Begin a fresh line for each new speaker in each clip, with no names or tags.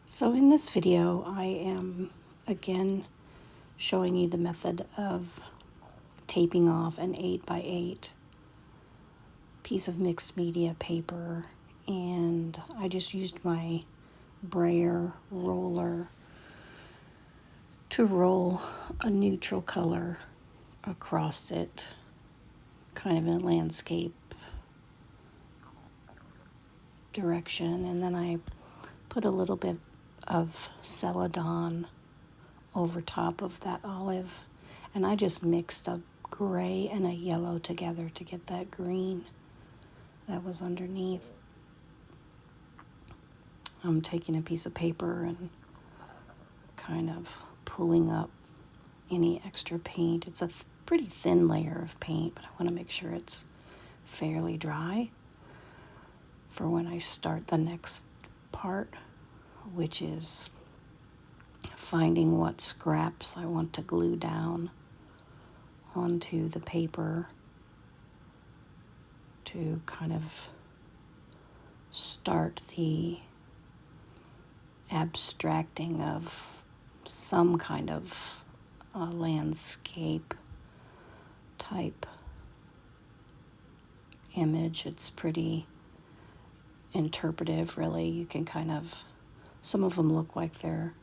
So in this video, I am again showing you the method of taping off an 8x8 piece of mixed media paper, and I just used my brayer roller to roll a neutral color across it, kind of in a landscape direction, and then I put a little bit of celadon over top of that olive, and I just mixed a gray and a yellow together to get that green that was underneath. I'm taking a piece of paper and kind of pulling up any extra paint. It's a pretty thin layer of paint, but I want to make sure it's fairly dry for when I start the next part, which is finding what scraps I want to glue down onto the paper to kind of start the abstracting of some kind of landscape type image. It's pretty interpretive, really. You can kind of, some of them look like they're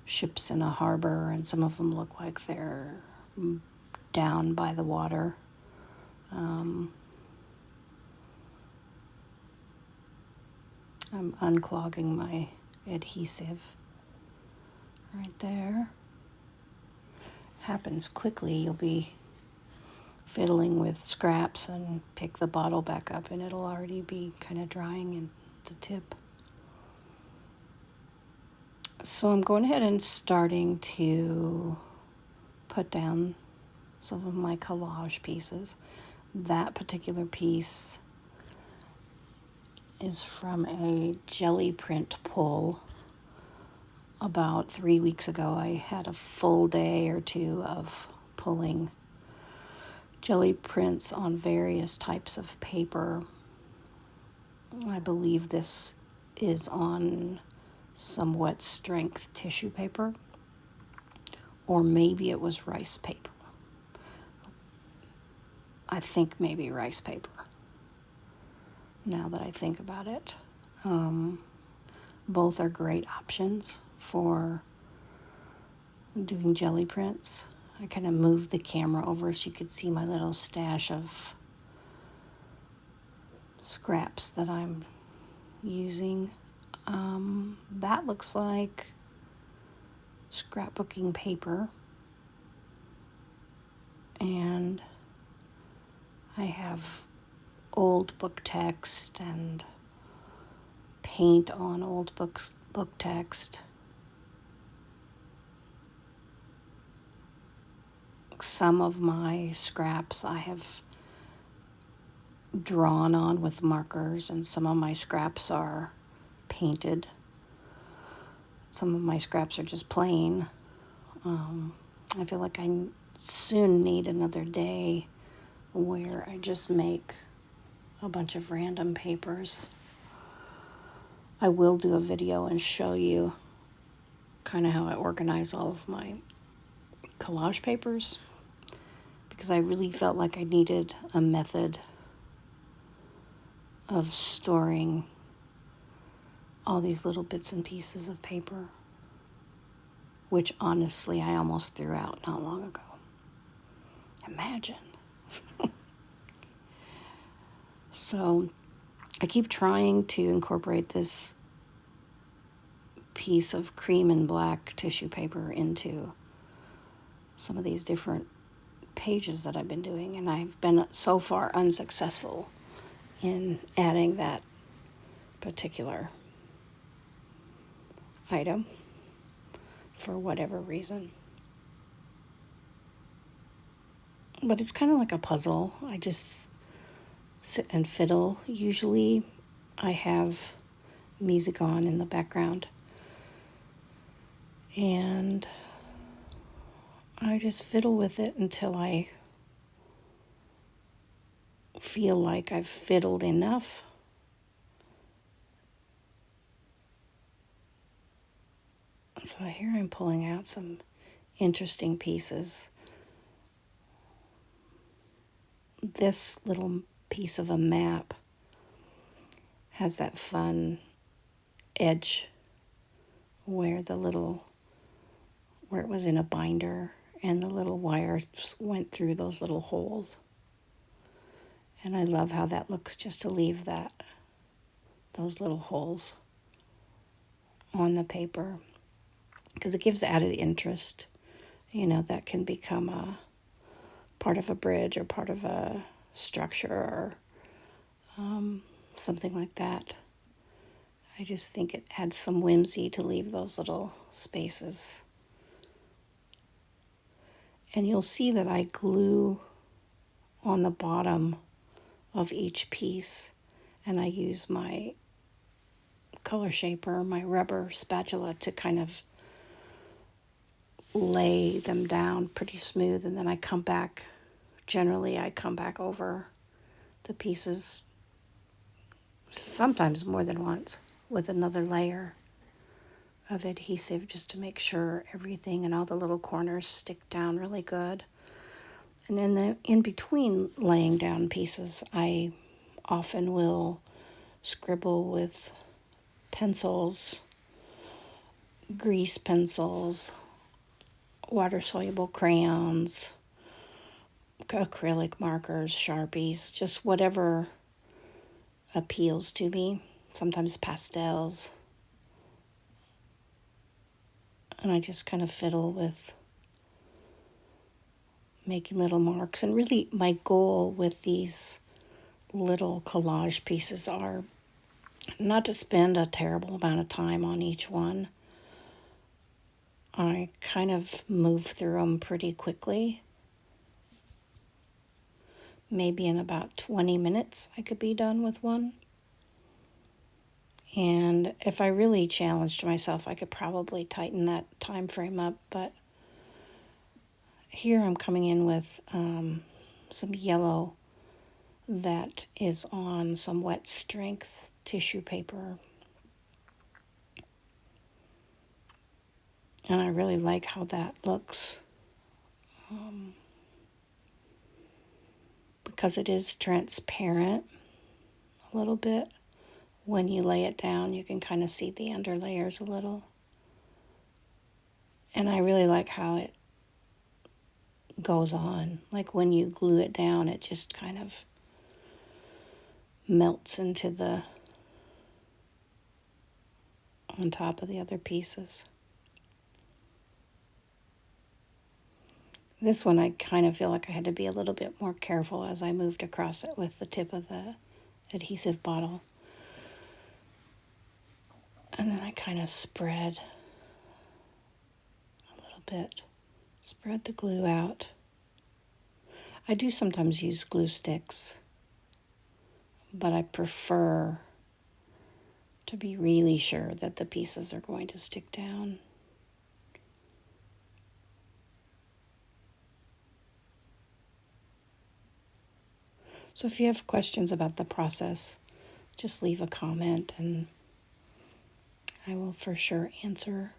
ships in a harbor, and some of them look like they're down by the water. I'm unclogging my adhesive right there. Happens quickly. You'll be fiddling with scraps and pick the bottle back up, and it'll already be kind of drying in the tip. So I'm going ahead and starting to put down some of my collage pieces. That particular piece is from a jelly print pull. About 3 weeks ago, I had a full day or two of pulling jelly prints on various types of paper. I believe this is on some wet strength tissue paper, or maybe it was rice paper. I think maybe rice paper, now that I think about it. Both are great options for doing jelly prints. I kind of moved the camera over so you could see my little stash of scraps that I'm using. That looks like scrapbooking paper, and I have old book text and paint on old book text. Some of my scraps I have drawn on with markers, and some of my scraps are painted. Some of my scraps are just plain. I feel like I soon need another day where I just make a bunch of random papers. I will do a video and show you kind of how I organize all of my collage papers, because I really felt like I needed a method of storing all these little bits and pieces of paper, which honestly I almost threw out not long ago. Imagine. So I keep trying to incorporate this piece of cream and black tissue paper into some of these different pages that I've been doing, and I've been so far unsuccessful in adding that particular item for whatever reason. But it's kind of like a puzzle. I just sit and fiddle. Usually I have music on in the background, and I just fiddle with it until I feel like I've fiddled enough So here I'm pulling out some interesting pieces. This little piece of a map has that fun edge where it was in a binder and the little wires went through those little holes. And I love how that looks just to leave those little holes on the paper because it gives added interest. That can become a part of a bridge or part of a structure or something like that. I just think it adds some whimsy to leave those little spaces. And you'll see that I glue on the bottom of each piece, and I use my color shaper, my rubber spatula, to kind of lay them down pretty smooth, and then I come back over the pieces, sometimes more than once, with another layer of adhesive just to make sure everything and all the little corners stick down really good. And then in between laying down pieces, I often will scribble with pencils, grease pencils, water-soluble crayons, acrylic markers, Sharpies, just whatever appeals to me. Sometimes pastels. And I just kind of fiddle with making little marks. And really my goal with these little collage pieces are not to spend a terrible amount of time on each one. I kind of move through them pretty quickly. Maybe in about 20 minutes I could be done with one. And if I really challenged myself, I could probably tighten that time frame up. But here I'm coming in with some yellow that is on some wet strength tissue paper. And I really like how that looks. Because it is transparent a little bit. When you lay it down, you can kind of see the under layers a little. And I really like how it goes on. Like when you glue it down, it just kind of melts into on top of the other pieces. This one I kind of feel like I had to be a little bit more careful as I moved across it with the tip of the adhesive bottle. And then I kind of spread a little bit, spread the glue out. I do sometimes use glue sticks, but I prefer to be really sure that the pieces are going to stick down. So if you have questions about the process, just leave a comment and I will for sure answer.